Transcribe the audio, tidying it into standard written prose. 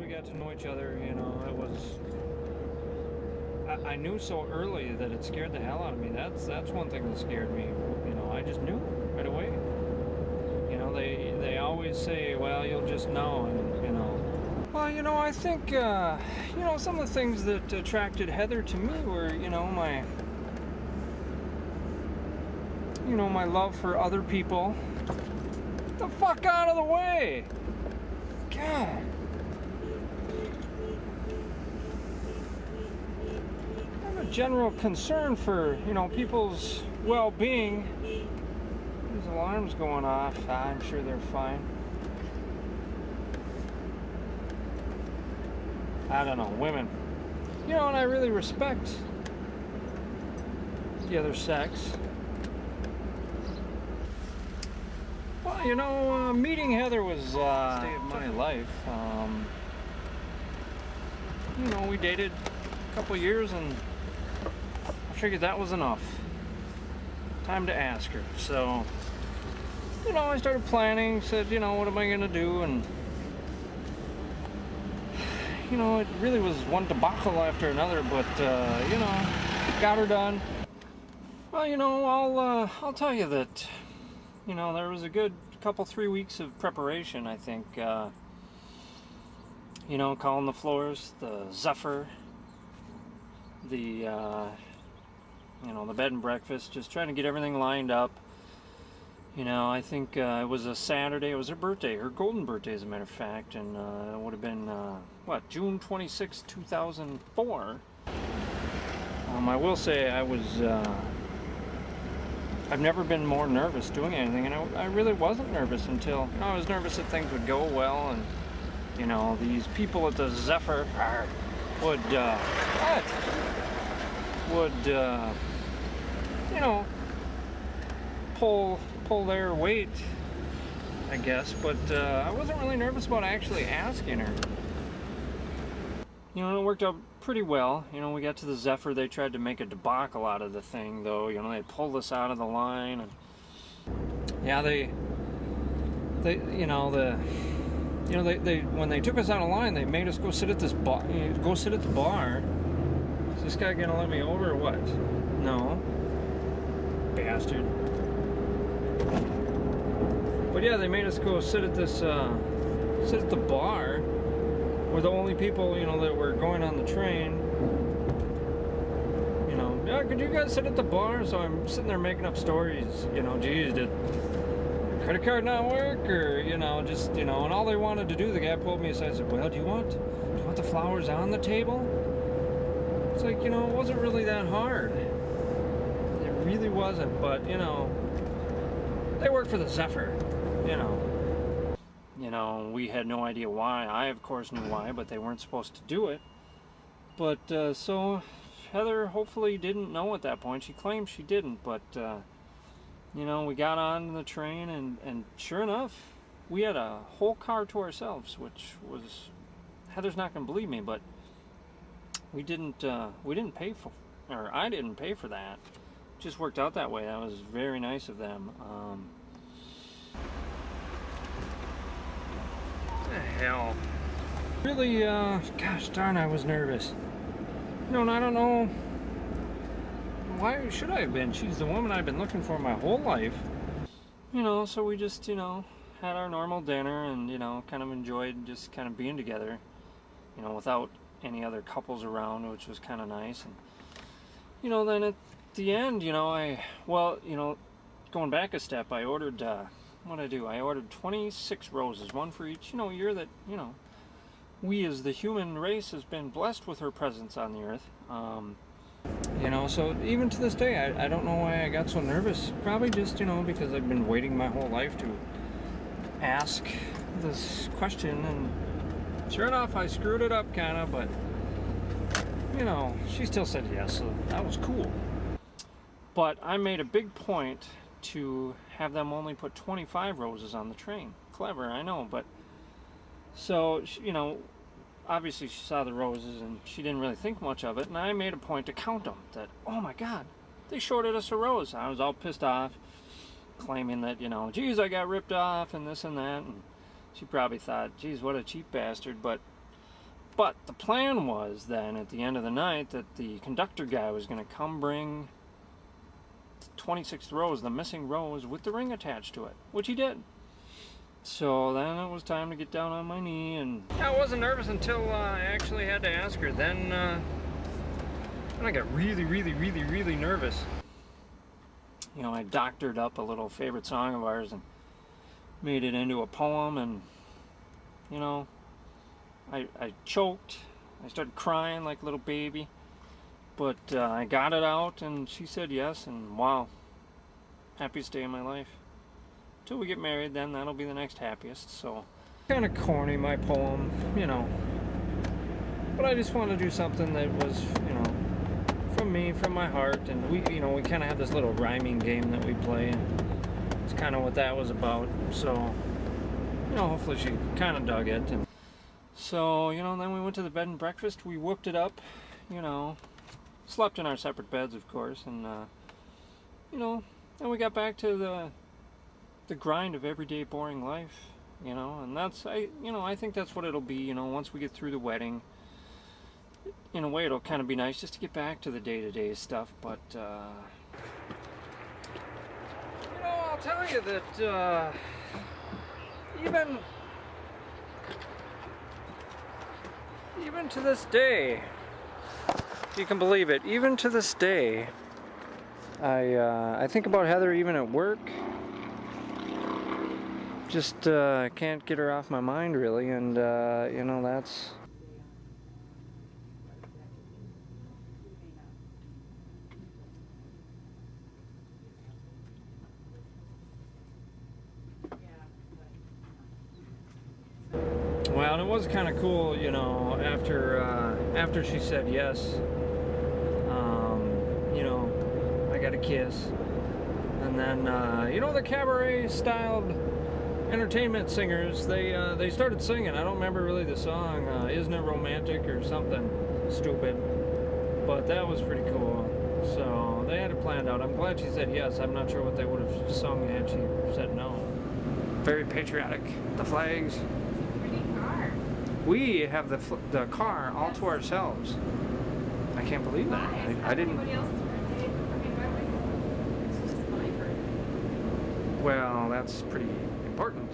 we got to know each other, you know, it was, I knew so early that it scared the hell out of me. That's one thing that scared me. You know, I just knew right away. You know, they always say, well, you'll just know, and you know. Well, you know, I think, you know, some of the things that attracted Heather to me were, you know, my love for other people. Get the fuck out of the way! God. I have a general concern for, you know, people's well-being. These alarms going off. I'm sure they're fine. I don't know, women. You know, and I really respect the other sex. Well, you know, meeting Heather was a day of my life. You know, we dated a couple years and I figured that was enough. Time to ask her. So, you know, I started planning, said, you know, what am I gonna do? And you know, it really was one debacle after another, but you know, got her done. Well, you know, I'll tell you that, you know, there was a good couple 3 weeks of preparation, I think. You know, calling the floors, the Zephyr, the you know, the bed and breakfast, just trying to get everything lined up. You know, I think it was a Saturday. It was her birthday, her golden birthday, as a matter of fact, and it would have been what, June 26, 2004. I will say I was. I've never been more nervous doing anything, and I really wasn't nervous until, you know, I was nervous that things would go well, and you know, these people at the Zephyr would you know, pull their weight, I guess, but I wasn't really nervous about actually asking her. You know, it worked out pretty well. You know, we got to the Zephyr. They tried to make a debacle out of the thing, though. You know, they pulled us out of the line, and yeah, they when they took us out of line, they made us go sit at this bar. Go sit at the bar. Is this guy gonna let me over or what? No, bastard. But yeah, they made us go sit at this, sit at the bar. We're the only people, you know, that were going on the train. You know, yeah, could you guys sit at the bar? So I'm sitting there making up stories. You know, geez, did credit card not work, or you know, just, you know, and all they wanted to do, the guy pulled me aside and said, well, do you want the flowers on the table? It's like, you know, it wasn't really that hard. It really wasn't, but you know, they worked for the Zephyr. You know, we had no idea why. I, of course, knew why, but they weren't supposed to do it. But, so, Heather hopefully didn't know at that point. She claims she didn't, but, you know, we got on the train, and sure enough, we had a whole car to ourselves, which was, Heather's not going to believe me, but we didn't pay for, or I didn't pay for that. It just worked out that way. That was very nice of them. What the hell? Really, gosh darn, I was nervous. You know, and I don't know, why should I have been? She's the woman I've been looking for my whole life. You know, so we just, you know, had our normal dinner and, you know, kind of enjoyed just kind of being together, you know, without any other couples around, which was kind of nice. And, you know, then at the end, you know, well, you know, going back a step, I ordered, what'd I do? I ordered 26 roses, one for each, you know, year that, you know, we as the human race has been blessed with her presence on the earth. You know, so even to this day, I don't know why I got so nervous. Probably just, you know, because I've been waiting my whole life to ask this question, and sure enough, I screwed it up kind of, but, you know, she still said yes, so that was cool. But I made a big point to have them only put 25 roses on the train. Clever, I know, but so, you know, obviously she saw the roses and she didn't really think much of it, and I made a point to count them, that, oh my god, they shorted us a rose. I was all pissed off, claiming that, you know, geez, I got ripped off and this and that, and she probably thought, geez, what a cheap bastard, but But the plan was then at the end of the night that the conductor guy was going to come bring 26th rose, the missing rose with the ring attached to it, which he did. So then it was time to get down on my knee, and I wasn't nervous until I actually had to ask her. Then I got really nervous. You know, I doctored up a little favorite song of ours and made it into a poem, and you know, I choked. I started crying like a little baby, but I got it out, and she said yes, and wow, happiest day of my life. Till we get married, then that'll be the next happiest. So kind of corny, my poem, you know, but I just wanted to do something that was, you know, from me, from my heart. And we, you know, we kind of have this little rhyming game that we play, and it's kind of what that was about. So, you know, hopefully she kind of dug it. And so, you know, then we went to the bed and breakfast. We whooped it up, you know, slept in our separate beds, of course, and you know, then we got back to the grind of everyday boring life, you know. And that's, you know, I think that's what it'll be, you know, once we get through the wedding. In a way, it'll kind of be nice just to get back to the day-to-day stuff. But you know, I'll tell you that even to this day, if you can believe it, even to this day, I think about Heather even at work. Just can't get her off my mind, really. And you know, that's well, it was kind of cool, you know, after she said yes, you know, I got a kiss, and then you know, the cabaret styled entertainment singers, they started singing. I don't remember really the song, Isn't It Romantic or something stupid, but that was pretty cool. So they had it planned out. I'm glad she said yes. I'm not sure what they would have sung had she said no. Very patriotic. The flags. Pretty car. We have the car all to ourselves. I can't believe that. I didn't. Anybody else's birthday? I mean, why would it's just my birthday. Well, that's pretty important.